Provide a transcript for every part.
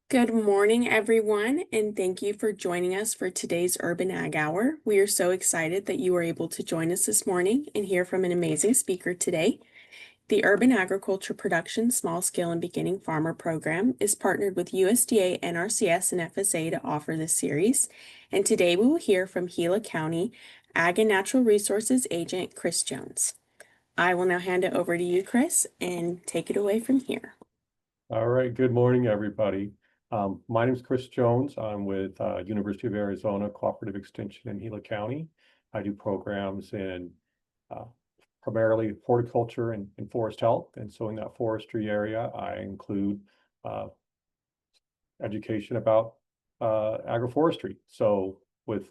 Good morning, everyone, and thank you for joining us for today's Urban Ag Hour. We are so excited that you were able to join us this morning and hear from an amazing speaker today. The Urban Agriculture Production Small Scale and Beginning Farmer Program is partnered with USDA, NRCS, and FSA to offer this series. And today we will hear from Gila County Ag and Natural Resources Agent Chris Jones. I will now hand it over to you, Chris, and take it away from here. All right, good morning, everybody. My name is Chris Jones. I'm with University of Arizona Cooperative Extension in Gila County. I do programs in primarily horticulture and forest health. And so in that forestry area, I include education about agroforestry. So with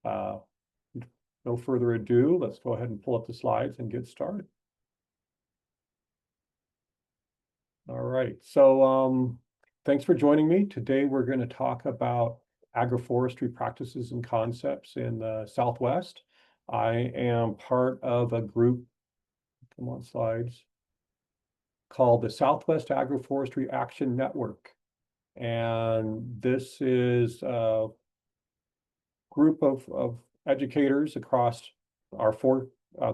no further ado, let's go ahead and pull up the slides and get started. All right, so thanks for joining me. Today we're going to talk about agroforestry practices and concepts in the Southwest. I am part of a group, come on slides, called the Southwest Agroforestry Action Network. And this is a group of educators across our four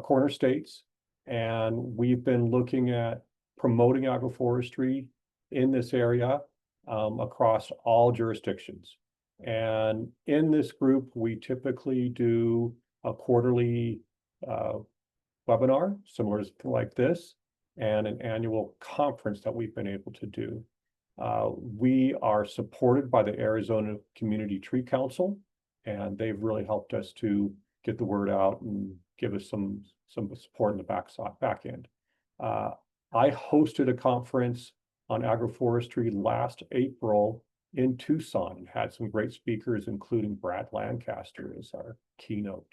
corner states. And we've been looking at promoting agroforestry in this area across all jurisdictions. And in this group, we typically do a quarterly webinar, similar to like this, and an annual conference that we've been able to do. We are supported by the Arizona Community Tree Council, and they've really helped us to get the word out and give us some support in the back end. I hosted a conference on agroforestry last April in Tucson and had some great speakers, including Brad Lancaster as our keynote.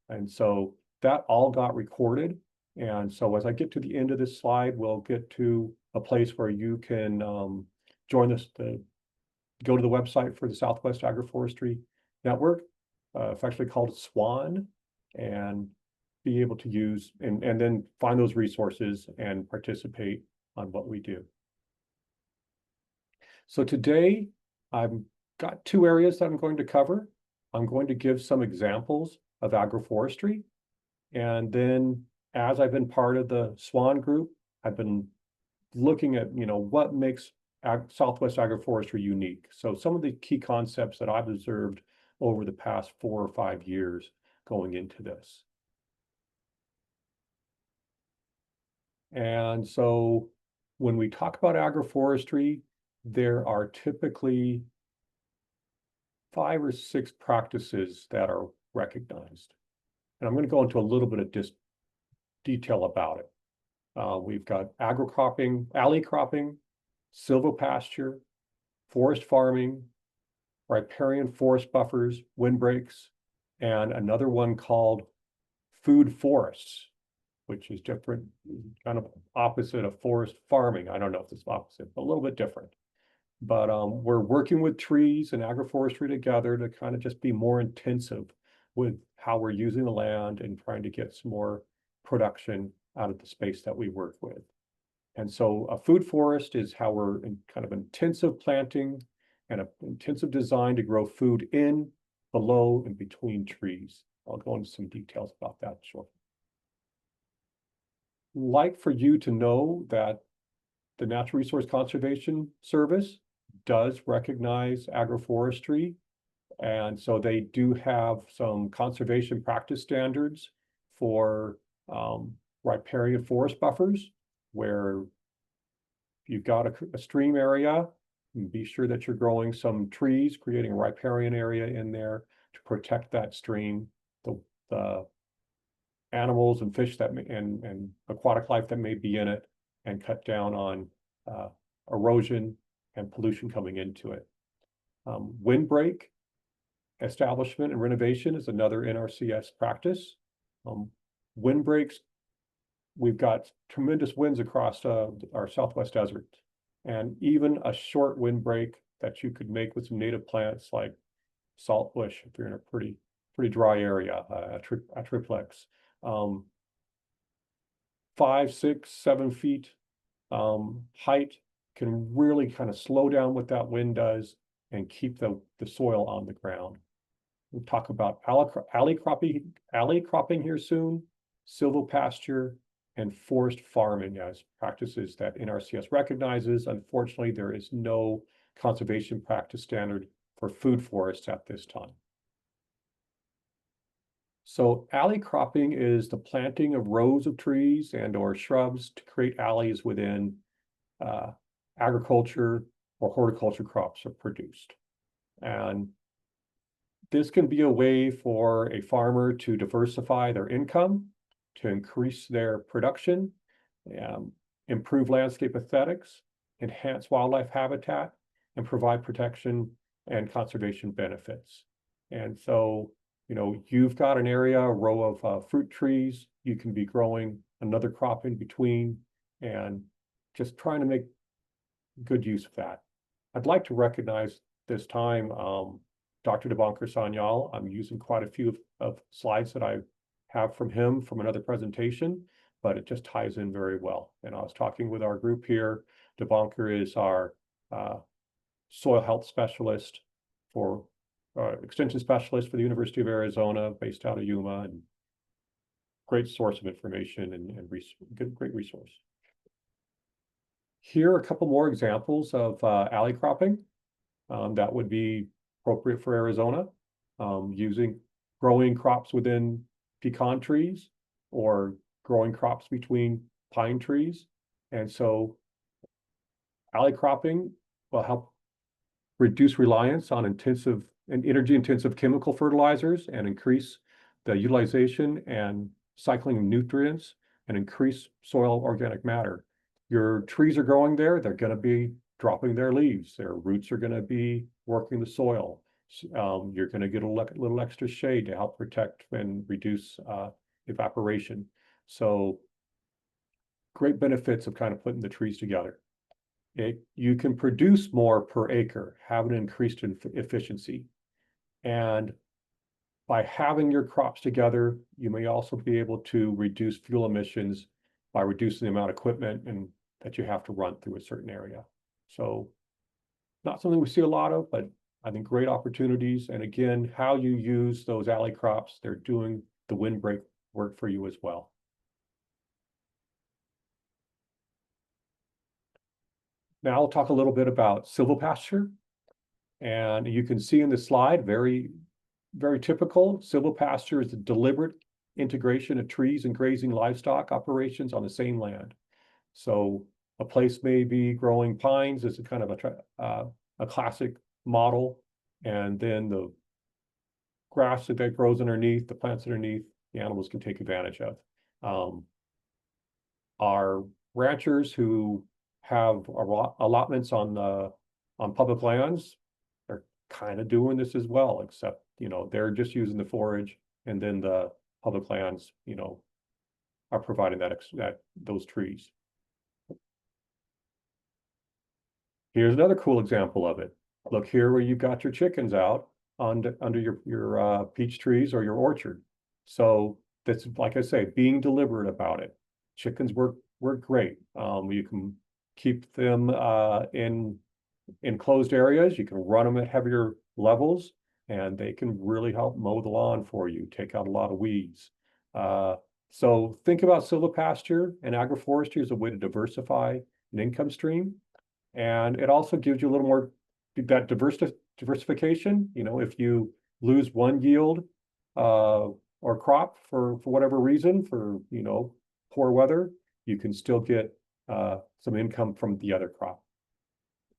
And so that all got recorded. And so as I get to the end of this slide, we'll get to a place where you can join us, go to the website for the Southwest Agroforestry Network. It's actually called SWAN, and be able to use and then find those resources and participate on what we do. So today I've got two areas that I'm going to cover. I'm going to give some examples of agroforestry. And then as I've been part of the SWAN group, I've been looking at, what makes Southwest agroforestry unique. So some of the key concepts that I've observed over the past 4 or 5 years going into this. And so when we talk about agroforestry, there are typically 5 or 6 practices that are recognized. And I'm going to go into a little bit of detail about it. We've got agrocropping, alley cropping, silvopasture, forest farming, riparian forest buffers, windbreaks, and another one called food forests, which is different, kind of opposite of forest farming. I don't know if it's opposite, but a little bit different. But we're working with trees and agroforestry together to kind of just be more intensive with how we're using the land and trying to get some more production out of the space that we work with. And so a food forest is how we're in kind of intensive planting and an intensive design to grow food in, below, and between trees. I'll go into some details about that shortly. Like for you to know that the Natural Resource Conservation Service does recognize agroforestry. And so they do have some conservation practice standards for riparian forest buffers, where you've got a stream area, be sure that you're growing some trees, creating a riparian area in there to protect that stream, the animals and fish that and aquatic life that may be in it, and cut down on erosion and pollution coming into it. Windbreak establishment and renovation is another NRCS practice. Windbreaks, we've got tremendous winds across our Southwest desert, and even a short windbreak that you could make with some native plants like saltbush if you're in a pretty dry area, a triplex. 5, 6, 7 feet height can really kind of slow down what that wind does and keep the soil on the ground. We'll talk about alley cropping here soon, silvopasture, and forest farming as practices that NRCS recognizes. Unfortunately, there is no conservation practice standard for food forests at this time. So alley cropping is the planting of rows of trees and or shrubs to create alleys within agriculture or horticulture crops are produced. And this can be a way for a farmer to diversify their income, to increase their production, improve landscape aesthetics, enhance wildlife habitat, and provide protection and conservation benefits. And so, you've got an area, a row of fruit trees, you can be growing another crop in between and just trying to make good use of that. I'd like to recognize this time Dr. Devanker Sanyal. I'm using quite a few of slides that I have from him from another presentation, but it just ties in very well. And I was talking with our group here. Devanker is our soil health specialist for extension specialist for the University of Arizona, based out of Yuma, and great source of information and great resource. Here are a couple more examples of alley cropping that would be appropriate for Arizona, growing crops within pecan trees or growing crops between pine trees. And so alley cropping will help reduce reliance on energy-intensive chemical fertilizers and increase the utilization and cycling of nutrients and increase soil organic matter. Your trees are growing there, they're going to be dropping their leaves. Their roots are going to be working the soil. You're going to get a little extra shade to help protect and reduce evaporation. So great benefits of kind of putting the trees together. You can produce more per acre, have an increased efficiency. And by having your crops together, you may also be able to reduce fuel emissions by reducing the amount of equipment and that you have to run through a certain area. So not something we see a lot of, but I think great opportunities. And again, how you use those alley crops, they're doing the windbreak work for you as well. Now I'll talk a little bit about silvopasture. And you can see in the slide, very, very typical. Silvopasture is a deliberate integration of trees and grazing livestock operations on the same land. So a place may be growing pines as a kind of a classic model, and then the grass that grows underneath, the plants underneath, the animals can take advantage of. Our ranchers who have allotments on public lands, they're kind of doing this as well, except they're just using the forage, and then the public lands are providing those trees. Here's another cool example of it. Look here where you've got your chickens out under your peach trees or your orchard. So that's, like I say, being deliberate about it. Chickens work great. You can keep them in enclosed areas. You can run them at heavier levels, and they can really help mow the lawn for you, take out a lot of weeds. So think about silvopasture and agroforestry as a way to diversify an income stream. And it also gives you a little more that diversification. If you lose one yield or crop for whatever reason, for poor weather, you can still get some income from the other crop.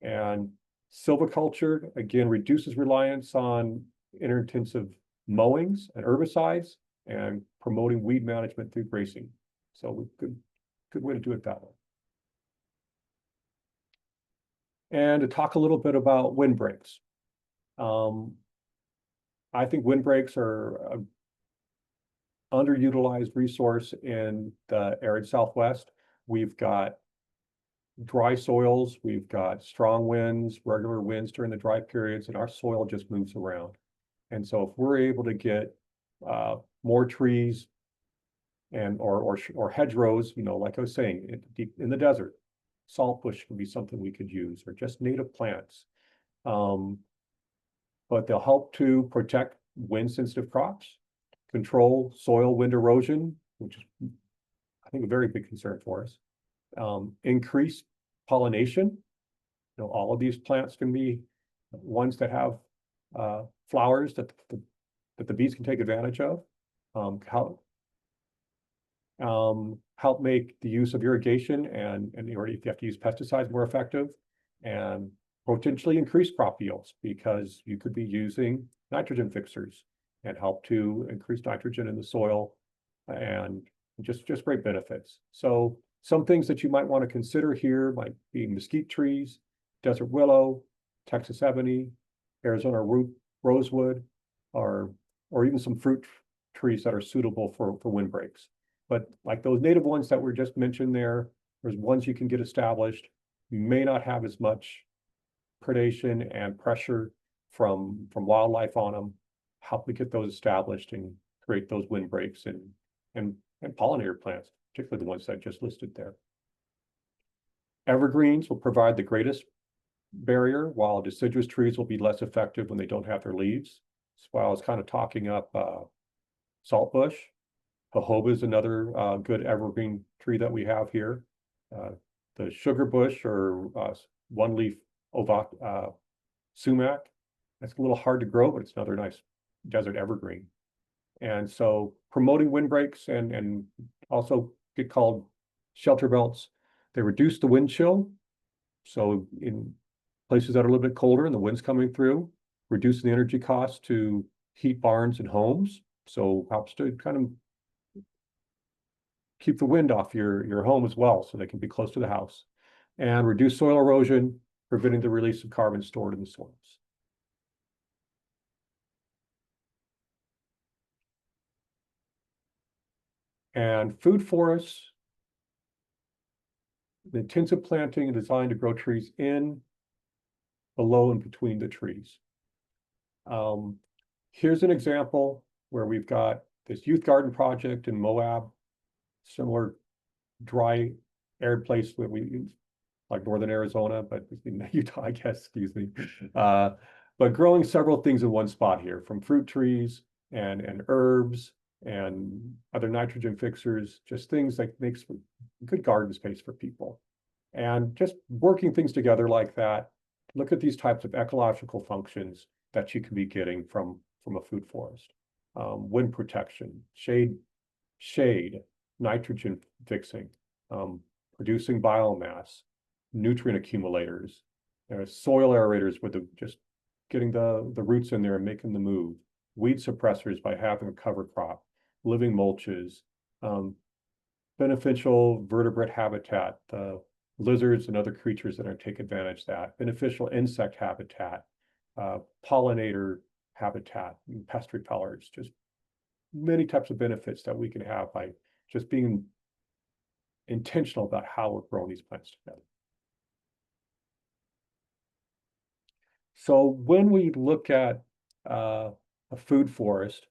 And silviculture, again, reduces reliance on intensive mowings and herbicides and promoting weed management through grazing. So good way to do it that way. And to talk a little bit about windbreaks. I think windbreaks are an underutilized resource in the arid Southwest. We've got dry soils, we've got strong winds, regular winds during the dry periods, and our soil just moves around. And so if we're able to get more trees and or hedgerows, like I was saying, in the desert, saltbush can be something we could use, or just native plants. But they'll help to protect wind-sensitive crops, control soil wind erosion, which is, I think, a very big concern for us. Increase pollination. All of these plants can be ones that have flowers that the bees can take advantage of. Help make the use of irrigation and or if you have to use pesticides more effective, and potentially increase crop yields because you could be using nitrogen fixers and help to increase nitrogen in the soil, and just great benefits. So some things that you might want to consider here might be mesquite trees, desert willow, Texas ebony, Arizona rosewood, or even some fruit trees that are suitable for windbreaks. But like those native ones that were just mentioned there's ones you can get established. You may not have as much predation and pressure from wildlife on them. Help me get those established and create those windbreaks and pollinator plants, particularly the ones that I just listed there. Evergreens will provide the greatest barrier, while deciduous trees will be less effective when they don't have their leaves. So while I was kind of talking up saltbush, jojoba is another good evergreen tree that we have here. The sugar bush, or one-leaf sumac, that's a little hard to grow, but it's another nice desert evergreen. And so promoting windbreaks and also get called shelter belts. They reduce the wind chill. So in places that are a little bit colder and the wind's coming through, reducing the energy costs to heat barns and homes. So helps to kind of keep the wind off your home as well, so they can be close to the house, and reduce soil erosion, preventing the release of carbon stored in the soils. And food forests, the intensive planting and designed to grow trees in, below, and between the trees. Here's an example where we've got this youth garden project in Moab, similar dry, arid place where we, like northern Arizona, but in Utah, I guess, excuse me. But growing several things in one spot here, from fruit trees and herbs and other nitrogen fixers, just things that makes good garden space for people. And just working things together like that, look at these types of ecological functions that you can be getting from a food forest. Wind protection, shade, nitrogen fixing, producing biomass, nutrient accumulators, soil aerators with just getting the roots in there and making the move, weed suppressors by having a cover crop, living mulches, beneficial vertebrate habitat, the lizards and other creatures that are take advantage of that, beneficial insect habitat, pollinator habitat, and pest repellers, just many types of benefits that we can have by just being intentional about how we're growing these plants together. So when we look at a food forest,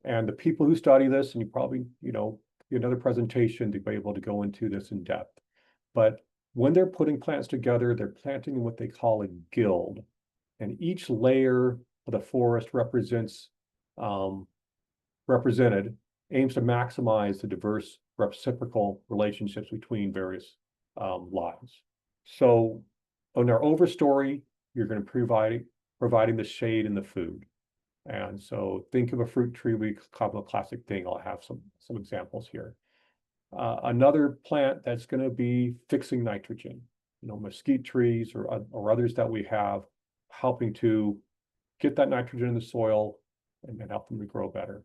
and the people who study this, and you probably, another presentation to be able to go into this in depth, but when they're putting plants together, they're planting in what they call a guild, and each layer of the forest aims to maximize the diverse reciprocal relationships between various lines. So on our overstory, you're going to providing the shade and the food. And so think of a fruit tree, we call a classic thing. I'll have some examples here. Another plant that's going to be fixing nitrogen, mesquite trees or others that we have, helping to get that nitrogen in the soil and help them to grow better.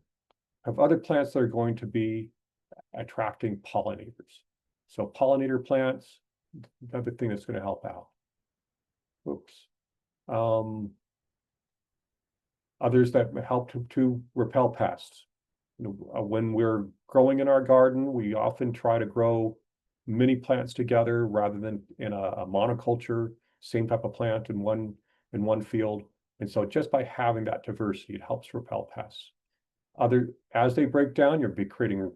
Have other plants that are going to be attracting pollinators. So pollinator plants, another thing that's going to help out. Others that help to repel pests. When we're growing in our garden, we often try to grow many plants together rather than in a monoculture, same type of plant in one field. And so just by having that diversity, it helps repel pests. As they break down, you'll be creating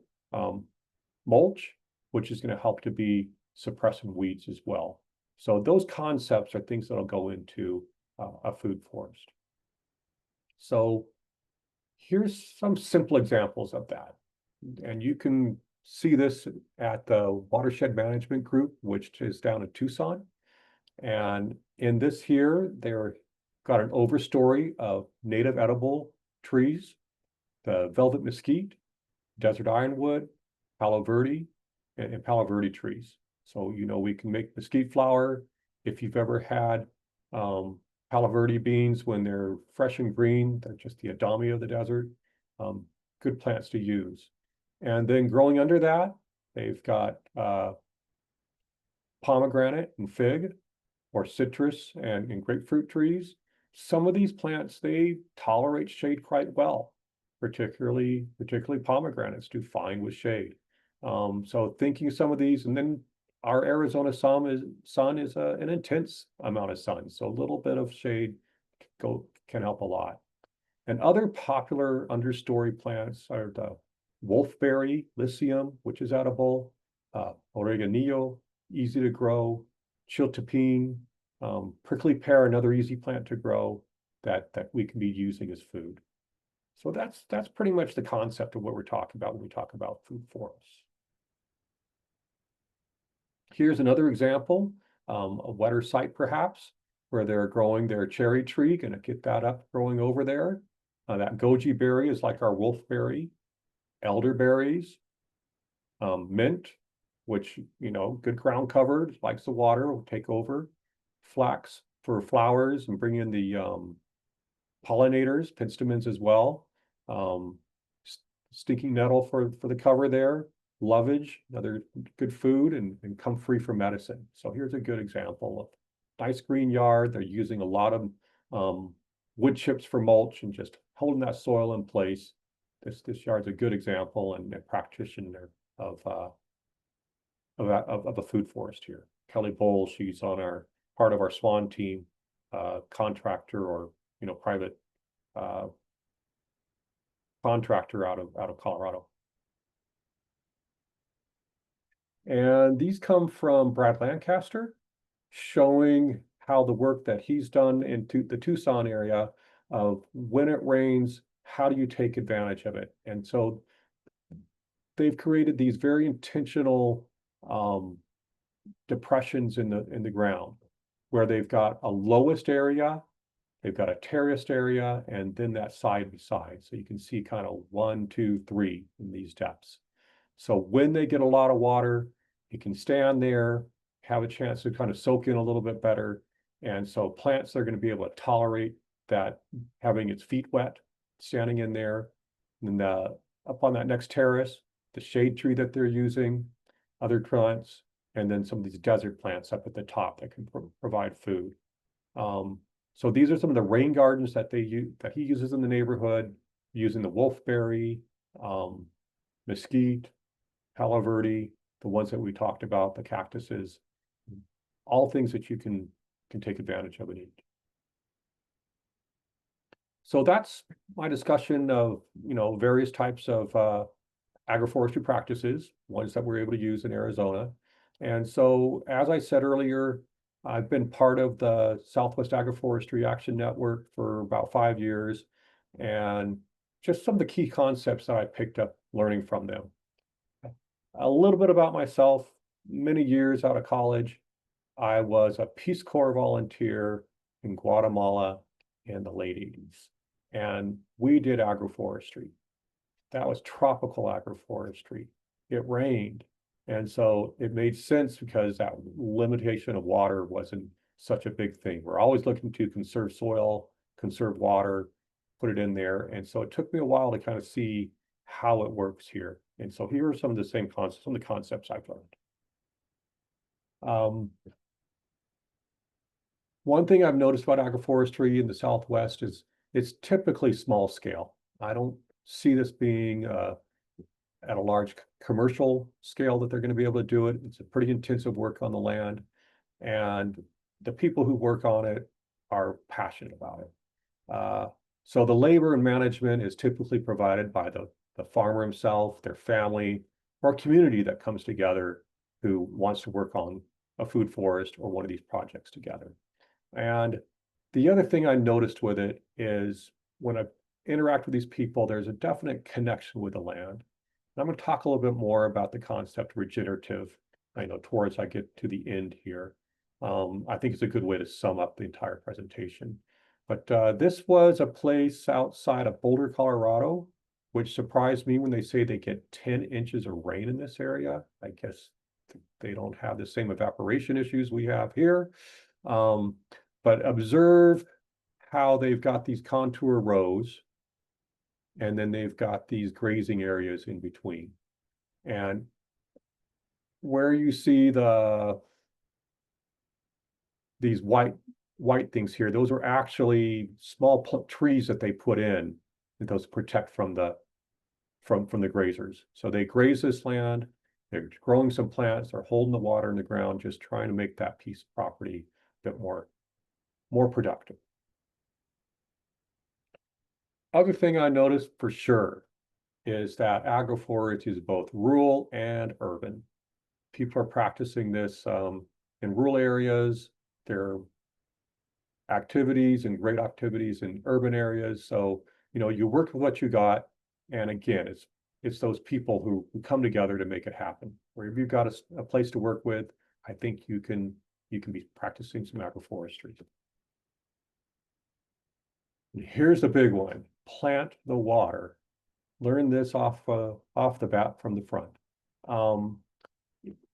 mulch, which is going to help to be suppressing weeds as well. So those concepts are things that'll go into a food forest. So here's some simple examples of that. And you can see this at the Watershed Management Group, which is down in Tucson. And in this here, they're got an overstory of native edible trees, the velvet mesquite, desert ironwood, palo verde, and palo verde trees. So, we can make mesquite flour. If you've ever had palo verde beans when they're fresh and green, they're just the adami of the desert. Good plants to use. And then growing under that, they've got pomegranate and fig, or citrus and grapefruit trees. Some of these plants, they tolerate shade quite well, particularly pomegranates do fine with shade. So thinking of some of these, and then our Arizona sun is an intense amount of sun, so a little bit of shade can help a lot. And other popular understory plants are the wolfberry, lycium, which is edible, oreganillo, easy to grow, chiltepine, prickly pear, another easy plant to grow that we can be using as food. So that's pretty much the concept of what we're talking about when we talk about food forests. Here's another example, a wetter site perhaps, where they're growing their cherry tree, gonna get that up growing over there. That goji berry is like our wolfberry, elderberries, mint, which, good ground covered, likes the water, will take over. Flax for flowers and bring in the pollinators, penstemons as well. Stinking nettle for the cover there. Lovage, another good food, and comfrey for medicine. So here's a good example of nice green yard. They're using a lot of wood chips for mulch and just holding that soil in place. This yard's a good example and a practitioner of a food forest here. Kelly Bowles, she's on part of our SWAN team, contractor or private contractor out of Colorado. And these come from Brad Lancaster, showing how the work that he's done in the Tucson area of when it rains, how do you take advantage of it? And so they've created these very intentional depressions in the ground where they've got a lowest area, they've got a terraced area, and then that side by side. So you can see kind of 1, 2, 3 in these depths. So when they get a lot of water, it can stand there, have a chance to kind of soak in a little bit better. And so plants are going to be able to tolerate that, having its feet wet, standing in there. And up on that next terrace, the shade tree that they're using, other plants, and then some of these desert plants up at the top that can provide food. So these are some of the rain gardens that he uses in the neighborhood, using the wolfberry, mesquite, palo verde, the ones that we talked about, the cactuses, all things that you can take advantage of and eat. So that's my discussion of various types of agroforestry practices, ones that we're able to use in Arizona. And so, as I said earlier, I've been part of the Southwest Agroforestry Action Network for about 5 years, and just some of the key concepts that I picked up learning from them. A little bit about myself. Many years out of college, I was a Peace Corps volunteer in Guatemala in the late 80s, and we did agroforestry. That was tropical agroforestry. It rained. And so it made sense because that limitation of water wasn't such a big thing. We're always looking to conserve soil, conserve water, put it in there. And so it took me a while to kind of see how it works here. And so here are some of the same concepts, some of the concepts I've learned. One thing I've noticed about agroforestry in the Southwest is it's typically small scale. I don't see this being at a large commercial scale that they're going to be able to do it. It's a pretty intensive work on the land, and the people who work on it are passionate about it. So the labor and management is typically provided by the farmer himself, their family, or community that comes together who wants to work on a food forest or one of these projects together. And the other thing I noticed with it is when I interact with these people, there's a definite connection with the land. And I'm going to talk a little bit more about the concept regenerative, towards I get to the end here. I think it's a good way to sum up the entire presentation. But this was a place outside of Boulder, Colorado, which surprised me when they say they get 10 inches of rain in this area. I guess they don't have the same evaporation issues we have here. But observe how they've got these contour rows, and then they've got these grazing areas in between. And where you see these white things here, those are actually small trees that they put in, and those protect from the grazers. So they graze this land, they're growing some plants, they're holding the water in the ground, just trying to make that piece of property a bit more productive. Other thing I noticed for sure is that agroforestry is both rural and urban. People are practicing this in rural areas. There are activities and great activities in urban areas. So, you work with what you got. And again, it's those people who come together to make it happen. Wherever you've got a place to work with, I think you can be practicing some agroforestry. And here's the big one: plant the water. Learn this off the bat from the front.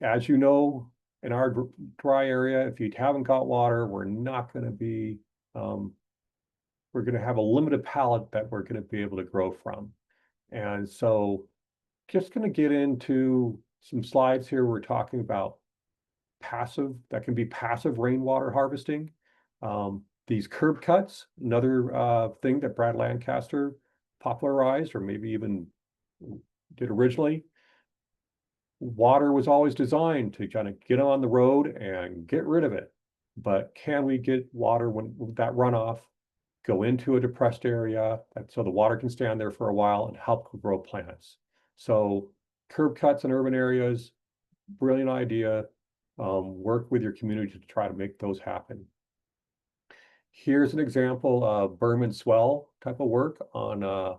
As you know, in our dry area, if you haven't got water, we're not going to be, we're going to have a limited palette that we're going to be able to grow from. And so just going to get into some slides here. We're talking about that can be passive rainwater harvesting. These curb cuts, another thing that Brad Lancaster popularized, or maybe even did originally. Water was always designed to kind of get on the road and get rid of it. But can we get water when that runoff go into a depressed area so the water can stand there for a while and help grow plants? So curb cuts in urban areas, brilliant idea. Work with your community to try to make those happen. Here's an example of berm and swell type of work on a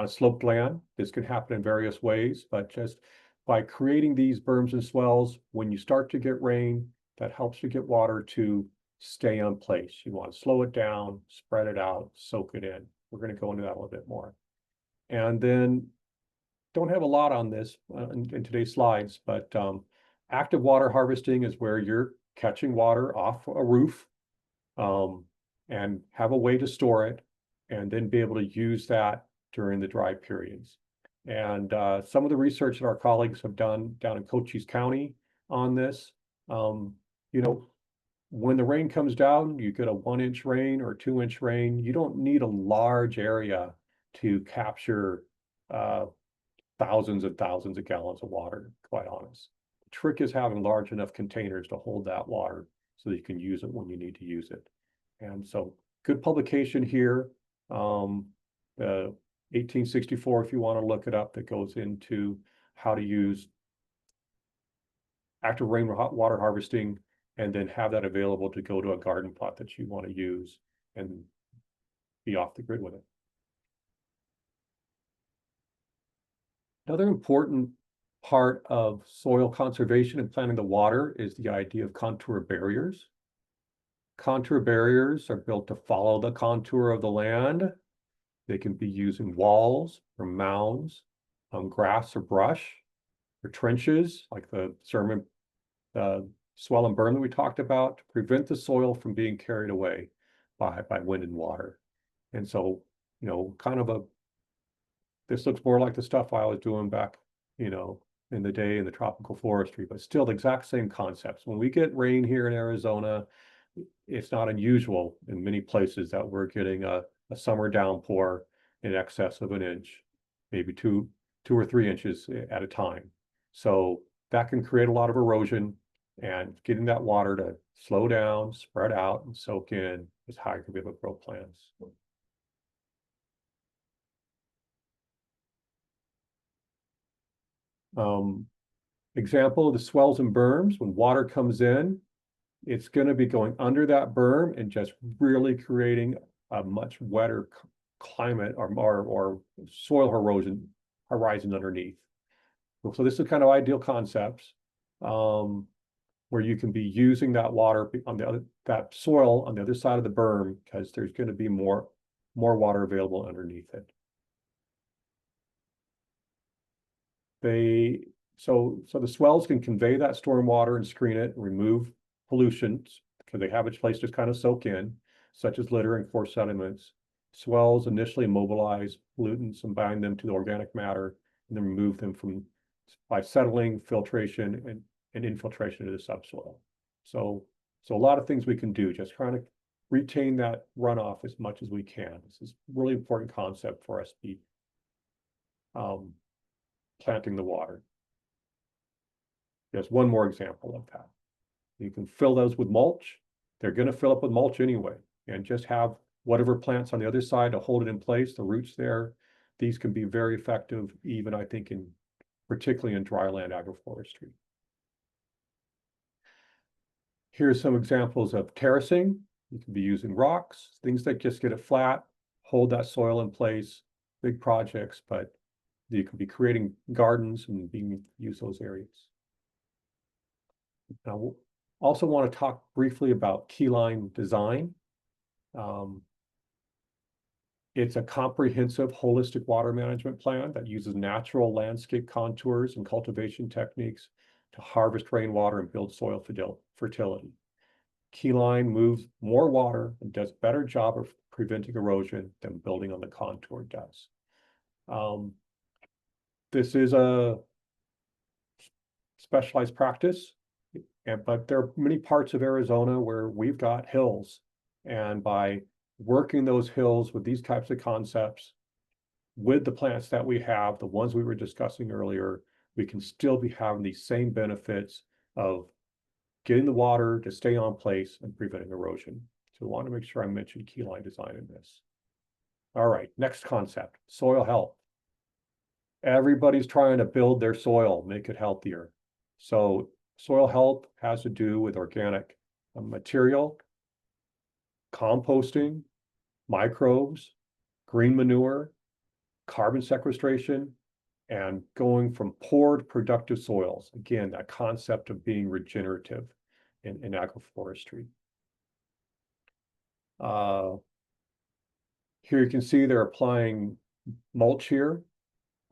sloped land. This can happen in various ways, but just by creating these berms and swells, when you start to get rain, that helps you get water to stay in place. You want to slow it down, spread it out, soak it in. We're going to go into that a little bit more. And then don't have a lot on this in today's slides, but active water harvesting is where you're catching water off a roof and have a way to store it and then be able to use that during the dry periods. And some of the research that our colleagues have done down in Cochise County on this, when the rain comes down, you get a 1-inch rain or 2-inch rain. You don't need a large area to capture thousands and thousands of gallons of water, quite honest. The trick is having large enough containers to hold that water so that you can use it when you need to use it. And so good publication here. 1864, if you want to look it up, that goes into how to use active rainwater harvesting and then have that available to go to a garden plot that you want to use and be off the grid with it. Another important part of soil conservation and planning the water is the idea of contour barriers. Contour barriers are built to follow the contour of the land. They can be using walls or mounds, grass or brush, or trenches like the swell and berm that we talked about to prevent the soil from being carried away by wind and water. And so, this looks more like the stuff I was doing back, in the day in the tropical forestry, but still the exact same concepts. When we get rain here in Arizona, it's not unusual in many places that we're getting a summer downpour in excess of 1 inch, maybe two or 3 inches at a time. So that can create a lot of erosion, and getting that water to slow down, spread out, and soak in is how you can be able to grow plants. Example, the swells and berms, when water comes in, it's going to be going under that berm and just really creating a much wetter climate or soil erosion horizon underneath. So this is kind of ideal concepts where you can be using that water on the other, that soil on the other side of the berm, because there's going to be more water available underneath it. So the swells can convey that storm water and screen it and remove pollutants because they have a place to kind of soak in, such as litter and coarse sediments. Swells initially immobilize pollutants and bind them to the organic matter, and then remove them by settling, filtration, and infiltration into the subsoil. So a lot of things we can do, just trying to retain that runoff as much as we can. This is a really important concept for us to be planting the water. There's one more example of that. You can fill those with mulch. They're going to fill up with mulch anyway, and just have whatever plants on the other side to hold it in place, the roots there. These can be very effective, even I think particularly in dryland agroforestry. Here's some examples of terracing. You can be using rocks, things that just get it flat, hold that soil in place, big projects, but you could be creating gardens and use those areas. Now, we'll also want to talk briefly about keyline design. It's a comprehensive, holistic water management plan that uses natural landscape contours and cultivation techniques to harvest rainwater and build soil fertility. Keyline moves more water and does a better job of preventing erosion than building on the contour does. This is a specialized practice, but there are many parts of Arizona where we've got hills, and by working those hills with these types of concepts, with the plants that we have, the ones we were discussing earlier, we can still be having these same benefits of getting the water to stay on place and preventing erosion. So I want to make sure I mention keyline design in this. All right, next concept, soil health. Everybody's trying to build their soil, make it healthier. So soil health has to do with organic material, composting, microbes, green manure, carbon sequestration, and going from poor to productive soils. Again, that concept of being regenerative in agroforestry. Here you can see they're applying mulch here.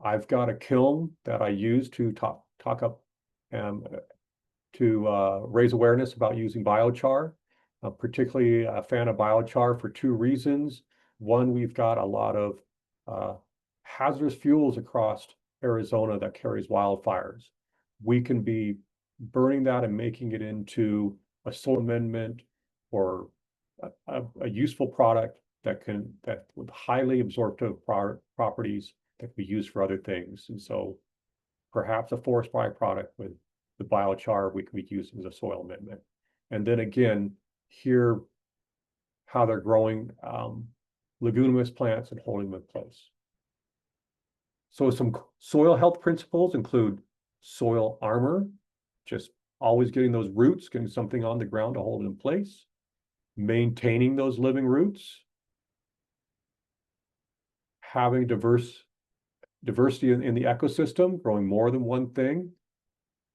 I've got a kiln that I use to talk up to raise awareness about using biochar. Particularly a fan of biochar for two reasons. One, we've got a lot of hazardous fuels across Arizona that carries wildfires. We can be burning that and making it into a soil amendment or a useful product that with highly absorptive properties that can be used for other things. And so perhaps a forest byproduct with the biochar we can be using as a soil amendment. And then again, here how they're growing leguminous plants and holding them in place. So some soil health principles include soil armor, just always getting those roots, getting something on the ground to hold it in place, maintaining those living roots, having diversity in the ecosystem, growing more than one thing,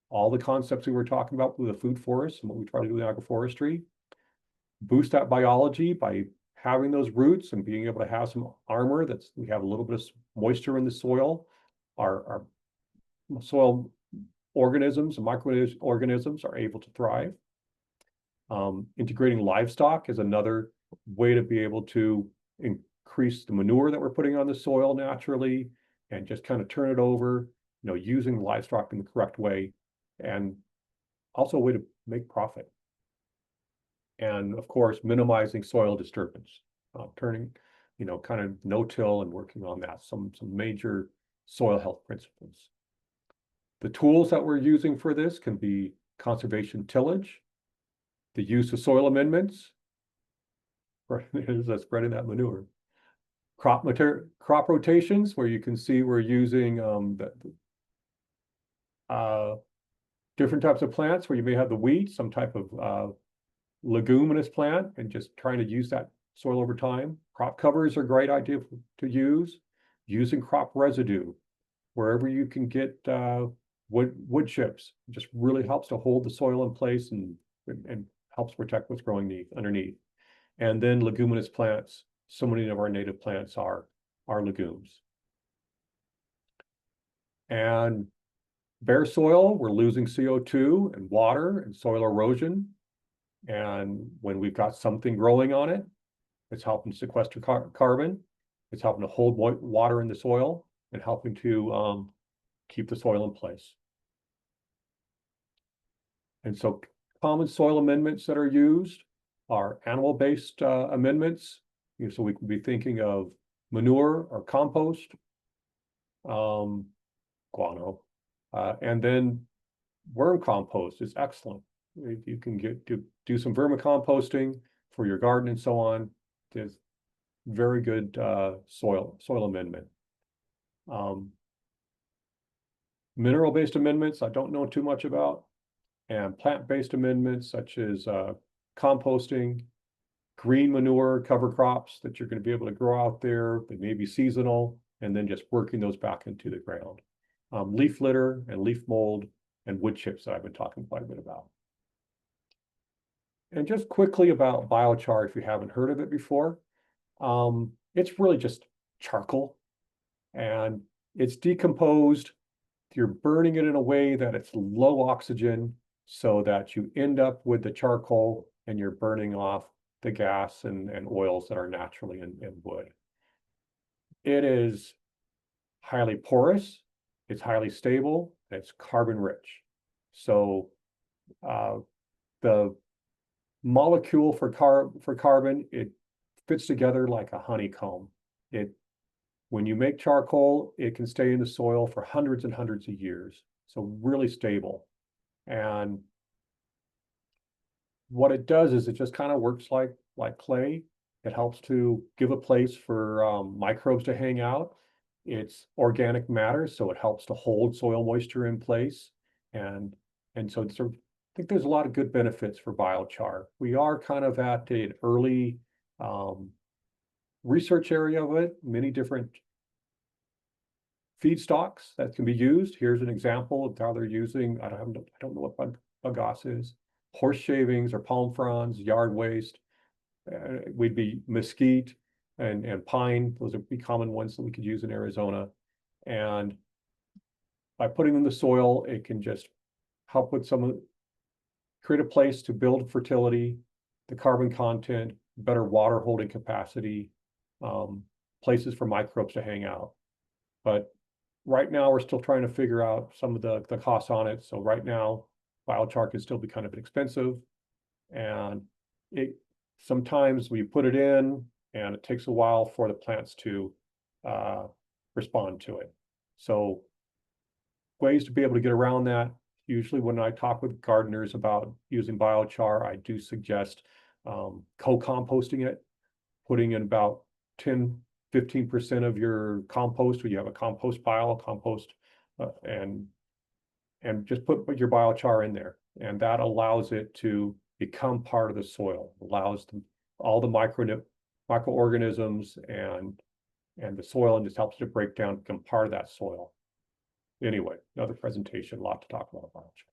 all the concepts we were talking about with the food forest and what we try to do in agroforestry, boost that biology by having those roots and being able to have some armor we have a little bit of moisture in the soil. Our soil organisms and microorganisms are able to thrive. Integrating livestock is another way to be able to increase the manure that we're putting on the soil naturally and just kind of turn it over, using livestock in the correct way, and also a way to make profit. And of course, minimizing soil disturbance, turning, kind of no-till and working on that, some major soil health principles. The tools that we're using for this can be conservation tillage, the use of soil amendments, spreading that manure, crop rotations, where you can see we're using Different types of plants where you may have the wheat, some type of leguminous plant, and just trying to use that soil over time. Crop covers are a great idea to use. Using crop residue wherever you can get wood chips, just really helps to hold the soil in place and helps protect what's growing underneath. And then leguminous plants. So many of our native plants are legumes. And bare soil, we're losing CO2 and water and soil erosion. And when we've got something growing on it, it's helping sequester carbon. It's helping to hold water in the soil and helping to keep the soil in place. And so common soil amendments that are used are animal-based amendments. So we could be thinking of manure or compost, guano, and then worm compost is excellent. You can do some vermicomposting for your garden and so on. There's very good soil amendment. Mineral-based amendments, I don't know too much about, and plant-based amendments such as composting, green manure, cover crops that you're going to be able to grow out there. They may be seasonal, and then just working those back into the ground. Leaf litter and leaf mold and wood chips that I've been talking quite a bit about. And just quickly about biochar, if you haven't heard of it before, it's really just charcoal, and it's decomposed. You're burning it in a way that it's low oxygen so that you end up with the charcoal and you're burning off the gas and oils that are naturally in wood. It is highly porous, it's highly stable, and it's carbon rich. So the molecule for carbon, it fits together like a honeycomb. When you make charcoal, it can stay in the soil for hundreds and hundreds of years. So really stable. And what it does is it just kind of works like clay. It helps to give a place for microbes to hang out. It's organic matter, so it helps to hold soil moisture in place. And so I think there's a lot of good benefits for biochar. We are kind of at an early research area of it, many different feedstocks that can be used. Here's an example of how they're using, I don't know what bagasse is, horse shavings or palm fronds, yard waste. We'd be mesquite and pine. Those would be common ones that we could use in Arizona. And by putting them in the soil, it can just help with create a place to build fertility, the carbon content, better water holding capacity, places for microbes to hang out. But right now, we're still trying to figure out some of the costs on it. So right now, biochar can still be kind of expensive. And sometimes we put it in and it takes a while for the plants to respond to it. So ways to be able to get around that. Usually when I talk with gardeners about using biochar, I do suggest co-composting it, putting in about 10–15% of your compost, when you have a compost pile, and just put your biochar in there. And that allows it to become part of the soil, allows all the microorganisms and the soil, and just helps it to break down, become part of that soil. Anyway, another presentation, a lot to talk about biochar.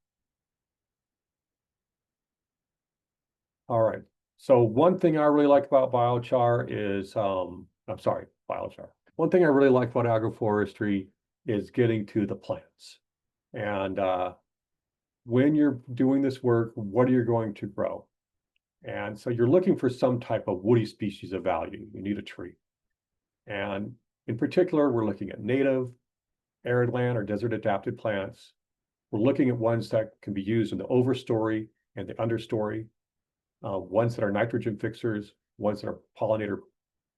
All right. So one thing I really like about biochar is, biochar. One thing I really like about agroforestry is getting to the plants. And when you're doing this work, what are you going to grow? And so you're looking for some type of woody species of value. You need a tree. And in particular, we're looking at native, arid land, or desert adapted plants. We're looking at ones that can be used in the overstory and the understory, ones that are nitrogen fixers, ones that are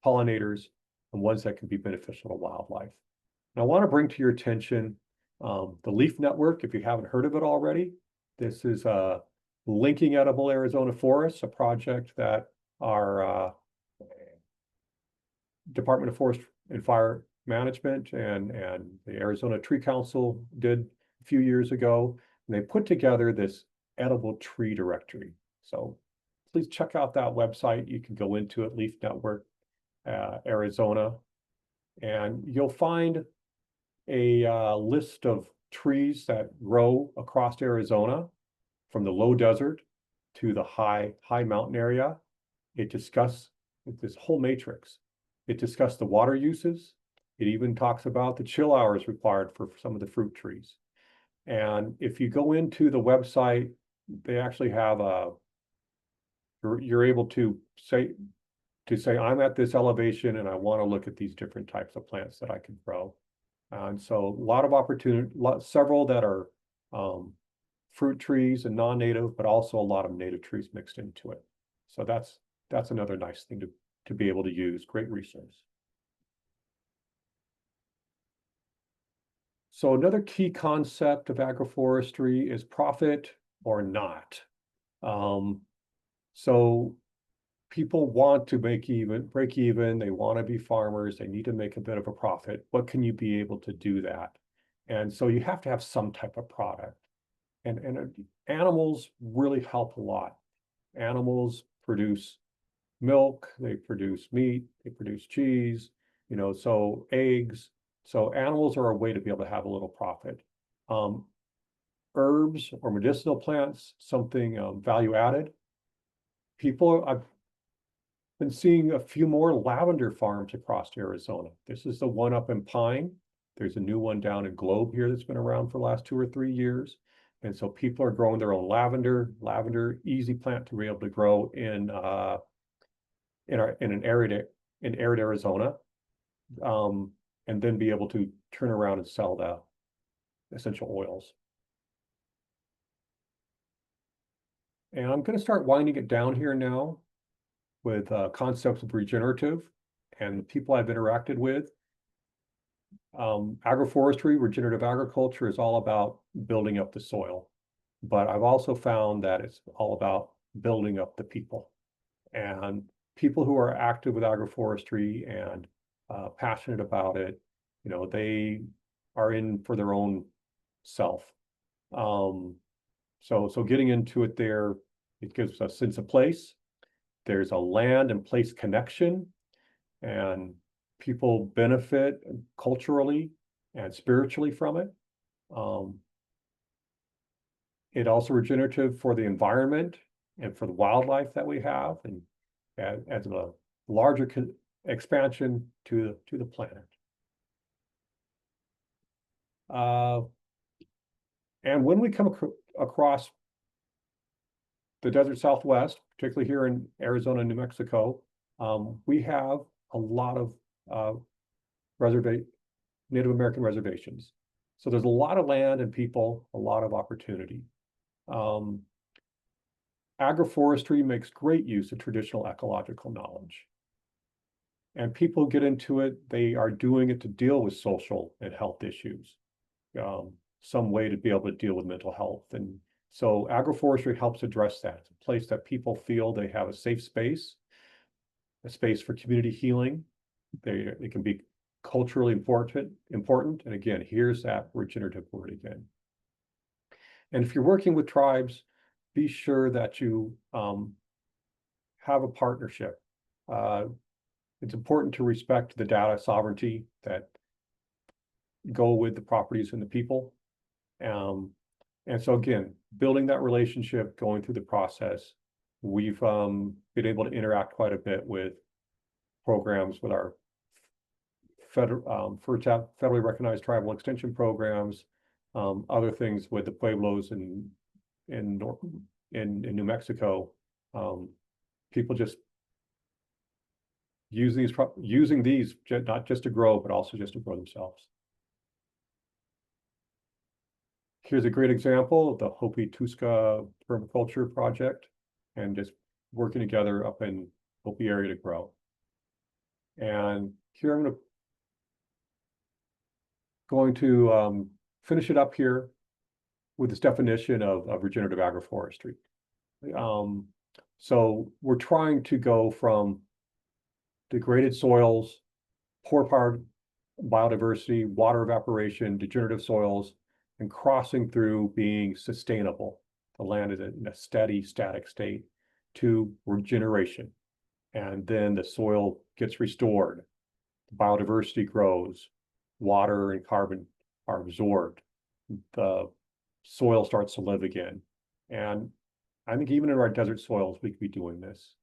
pollinators, and ones that can be beneficial to wildlife. And I want to bring to your attention the Leaf Network, if you haven't heard of it already. This is Linking Edible Arizona Forests, a project that our Department of Forest and Fire Management and the Arizona Tree Council did a few years ago, and they put together this edible tree directory. So please check out that website. You can go into it, Leaf Network, Arizona, and you'll find a list of trees that grow across Arizona from the low desert to the high mountain area. It discusses this whole matrix. It discussed the water uses. It even talks about the chill hours required for some of the fruit trees. And if you go into the website, they actually have you're able to say, I'm at this elevation and I want to look at these different types of plants that I can grow. And so a lot of opportunity, several that are fruit trees and non-native, but also a lot of native trees mixed into it. So that's another nice thing to be able to use. Great resource. So another key concept of agroforestry is profit or not. So people want to break even, they want to be farmers, they need to make a bit of a profit. What can you be able to do that? And so you have to have some type of product. And animals really help a lot. Animals produce milk, they produce meat, they produce cheese, so eggs. So animals are a way to be able to have a little profit. Herbs or medicinal plants, something value added. I've been seeing a few more lavender farms across Arizona. This is the one up in Pine. There's a new one down in Globe here that's been around for the last 2 or 3 years. And so people are growing their own lavender. Lavender, easy plant to be able to grow in an arid Arizona, and then be able to turn around and sell the essential oils. And I'm going to start winding it down here now with concepts of regenerative and the people I've interacted with. Agroforestry, regenerative agriculture is all about building up the soil, but I've also found that it's all about building up the people. And people who are active with agroforestry and passionate about it, they are in for their own self. So getting into it there, it gives a sense of place. There's a land and place connection, and people benefit culturally and spiritually from it. It also regenerative for the environment and for the wildlife that we have, and adds a larger expansion to the planet. And when we come across the desert Southwest, particularly here in Arizona and New Mexico, we have a lot of Native American reservations. So there's a lot of land and people, a lot of opportunity. Agroforestry makes great use of traditional ecological knowledge. And people get into it, they are doing it to deal with social and health issues, some way to be able to deal with mental health. And so agroforestry helps address that. It's a place that people feel they have a safe space, a space for community healing. They can be culturally important. And again, here's that regenerative word again. And if you're working with tribes, be sure that you have a partnership. It's important to respect the data sovereignty that go with the properties and the people. And so again, building that relationship, going through the process, we've been able to interact quite a bit with programs with our federally recognized tribal extension programs, other things with the Pueblos in New Mexico. People just using these not just to grow, but also just to grow themselves. Here's a great example of the Hopi-Tuska permaculture project, and just working together up in Hopi area to grow. And here I'm going to finish it up here with this definition of regenerative agroforestry. So we're trying to go from degraded soils, poor biodiversity, water evaporation, degenerative soils, and crossing through being sustainable. The land is in a steady, static state to regeneration. And then the soil gets restored, biodiversity grows, water and carbon are absorbed, the soil starts to live again. And I think even in our desert soils, we could be doing this.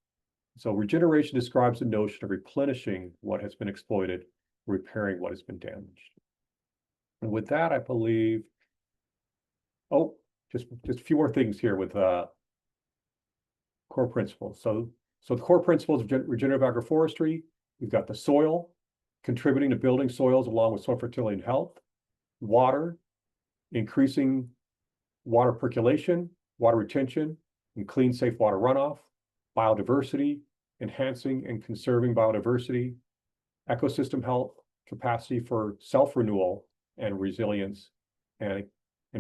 So regeneration describes the notion of replenishing what has been exploited, repairing what has been damaged. And with that, I believe, oh, just a few more things here with core principles. So the core principles of regenerative agroforestry, we've got the soil, contributing to building soils along with soil fertility and health, water, increasing water percolation, water retention, and clean, safe water runoff, biodiversity, enhancing and conserving biodiversity, ecosystem health, capacity for self-renewal and resilience, and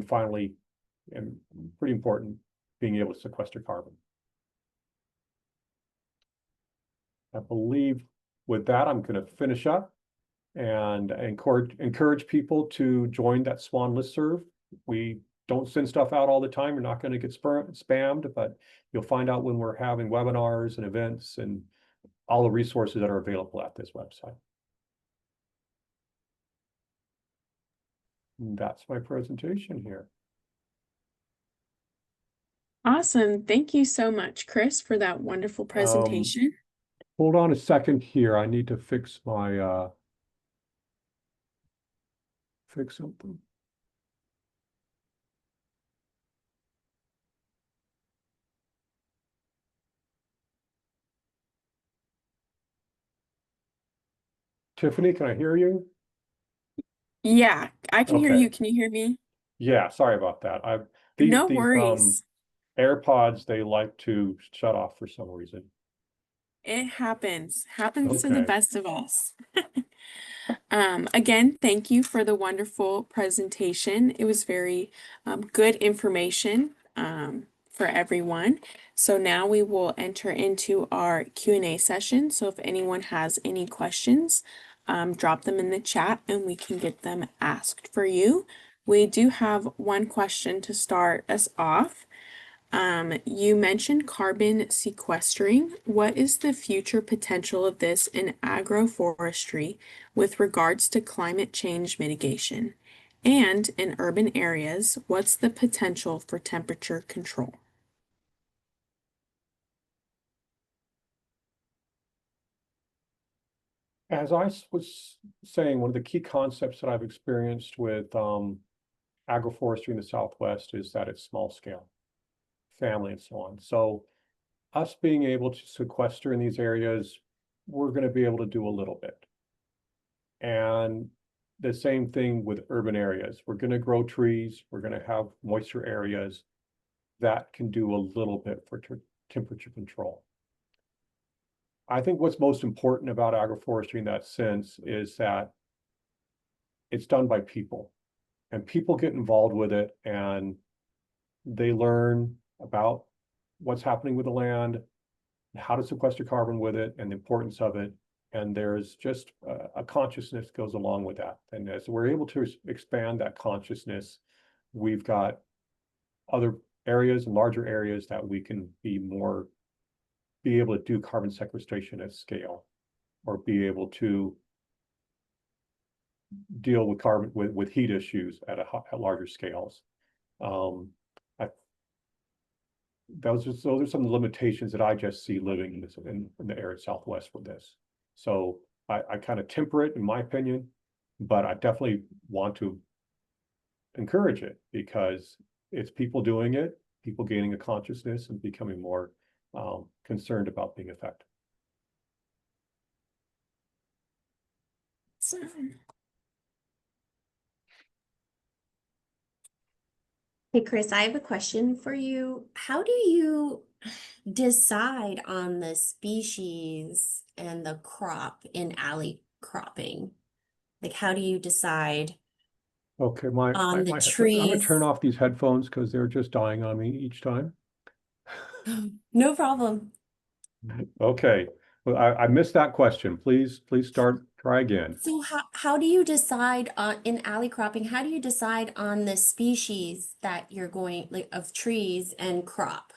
finally, and pretty important, being able to sequester carbon. I believe with that, I'm going to finish up and encourage people to join that SWAN listserv. We don't send stuff out all the time. You're not going to get spammed, but you'll find out when we're having webinars and events and all the resources that are available at this website. And that's my presentation here. Awesome. Thank you so much, Chris, for that wonderful presentation. Hold on a second here. I need to fix my fix something. Tiffany, can I hear you? Yeah, I can hear Okay. you. Can you hear me? Yeah, sorry about that. No These worries. AirPods, they like to shut off for some reason. It happens. Happens to the Okay. best of us. Again, thank you for the wonderful presentation. It was very good information for everyone. So now we will enter into our Q&A session. So if anyone has any questions, drop them in the chat and we can get them asked for you. We do have one question to start us off. You mentioned carbon sequestering. What is the future potential of this in agroforestry with regards to climate change mitigation? And in urban areas, what's the potential for temperature control? As I was saying, one of the key concepts that I've experienced with agroforestry in the Southwest is that it's small scale, family and so on. So us being able to sequester in these areas, we're going to be able to do a little bit. And the same thing with urban areas. We're going to grow trees. We're going to have moisture areas that can do a little bit for temperature control. I think what's most important about agroforestry in that sense is that it's done by people and people get involved with it and they learn about what's happening with the land, how to sequester carbon with it and the importance of it. And there's just a consciousness goes along with that. And as we're able to expand that consciousness, we've got other areas and larger areas that we can be able to do carbon sequestration at scale or be able to deal with carbon with heat issues at larger scales. Those are some of the limitations that I just see living in the arid Southwest with this. So I kind of temper it in my opinion, but I definitely want to encourage it because it's people doing it, people gaining a consciousness and becoming more concerned about being effective. So, Hey, Chris, I have a question for you. How do you decide on the species and the crop in alley cropping? Like, how do you decide Okay, on the I'm gonna turn trees? off these headphones because they're just dying on me each time. No problem. Okay, well, I missed that question. Please start Try again. So how do you decide on in alley cropping, how do you decide on the species that you're going like of trees and crop?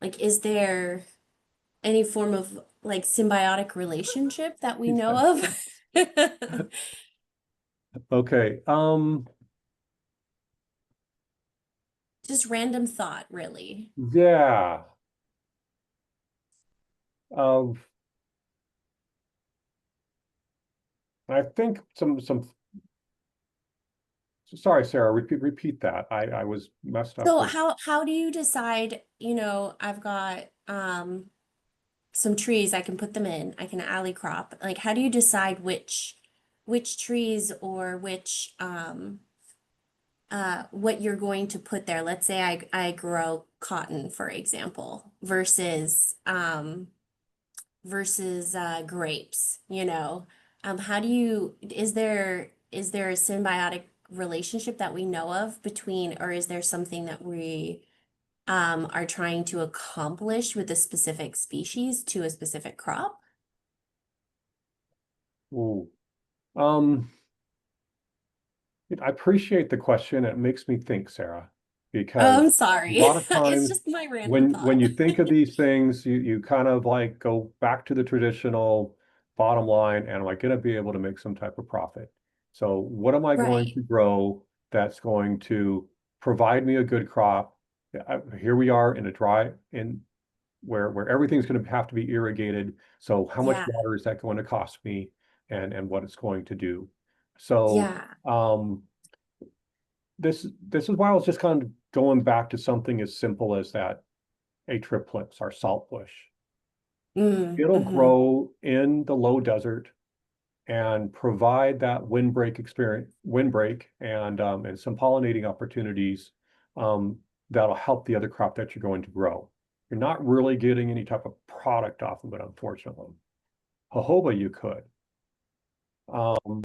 Like is there any form of like symbiotic relationship that we know of? Okay. Just random thought, really. Yeah. Um, I think sorry, Sarah, repeat that. I was messed up So with. how do you decide, I've got some trees, I can put them in, I can alley crop. Like how do you decide which trees or which what you're going to put there? Let's say I grow cotton, for example, versus grapes, how do you is there a symbiotic relationship that we know of between, or is there something that we are trying to accomplish with a specific species to a specific crop? Ooh. Um, I appreciate the question. It makes me think, Sarah, Oh, because I'm a sorry. lot of It's times just my random when thought. you think of these things, you kind of like go back to the traditional bottom line, and am I going to be able to make some type of profit? So what am I going Right. to grow that's going to provide me a good crop? Here we are in a in where everything's going to have to be irrigated. So how much Yeah. water is that going to cost me, and what it's going to do? So Yeah. um, this is why I was just kind of going back to something as simple as that atriplips, our salt bush. It'll Mm-hmm. grow in the low desert and provide that windbreak and some pollinating opportunities that'll help the other crop that you're going to grow. You're not really getting any type of product off of it, unfortunately. Jojoba, you could. Um,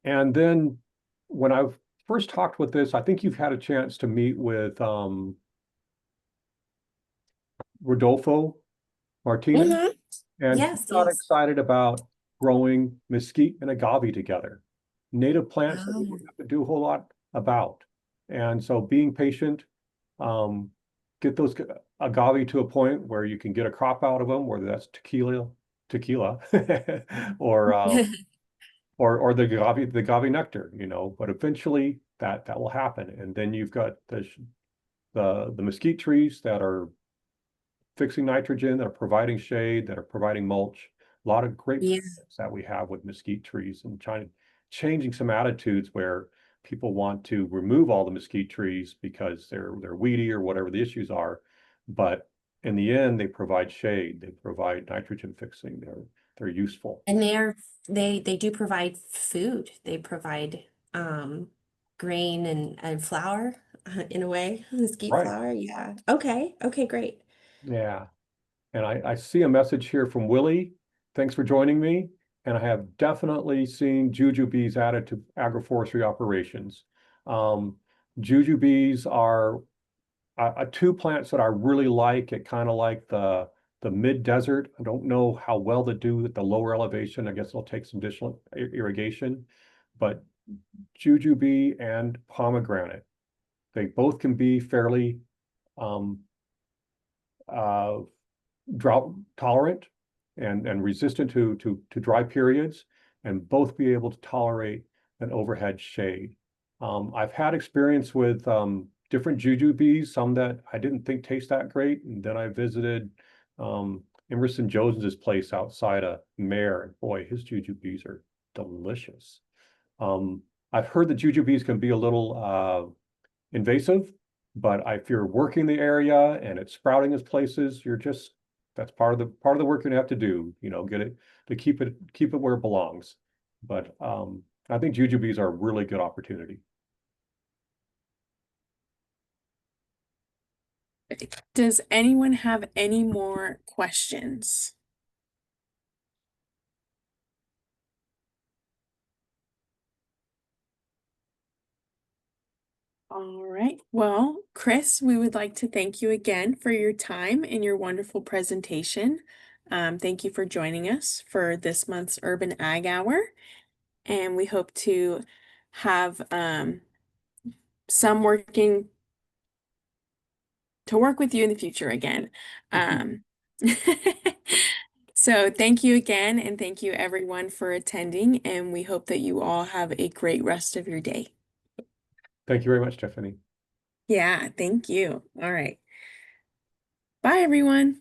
and then when I've first talked with this, I think you've had a chance to meet with Rodolfo Martinez, Mm-hmm. and he Yes, got yes. excited about growing mesquite and agave together. Native plants that we Oh, didn't have to do a whole lot about. And so being patient, um, get those agave to a point where you can get a crop out of them, whether that's tequila, or or the agave nectar, but eventually that will happen. And then you've got the mesquite trees that are fixing nitrogen, that are providing shade, that are providing mulch. A lot of great yeah. benefits that we have with mesquite trees, and changing some attitudes where people want to remove all the mesquite trees because they're weedy or whatever the issues are. But in the end, they provide shade, they provide nitrogen fixing, they're useful. And they do provide food. They provide um grain and flour in a way. Mesquite Right. flour. Yeah. Okay. Okay, great. Yeah. And I see a message here from Willie. Thanks for joining me. And I have definitely seen jujubes added to agroforestry operations. Um, Jujubes are two plants that I really like. It kind of like the mid-desert. I don't know how well they do at the lower elevation. I guess it'll take some additional irrigation. But jujube and pomegranate, they both can be fairly um, uh, drought tolerant and resistant to dry periods, and both be able to tolerate an overhead shade. I've had experience with different jujubes, some that I didn't think taste that great, and then I visited Emerson Jones's place outside of Mare, and boy, his jujubes are delicious. Um, I've heard that jujubes can be a little invasive, but if you're working the area and it's sprouting as places, that's part of the work you're gonna have to do, get it to keep it where it belongs. But I think jujubes are a really good opportunity. Does anyone have any more questions? All right. Well, Chris, we would like to thank you again for your time and your wonderful presentation. Thank you for joining us for this month's Urban Ag Hour. And we hope to have some working to work with you in the future again. So thank you again, and thank you everyone for attending, and we hope that you all have a great rest of your day. Thank you very much, Stephanie. Yeah, thank you. All right. Bye, everyone.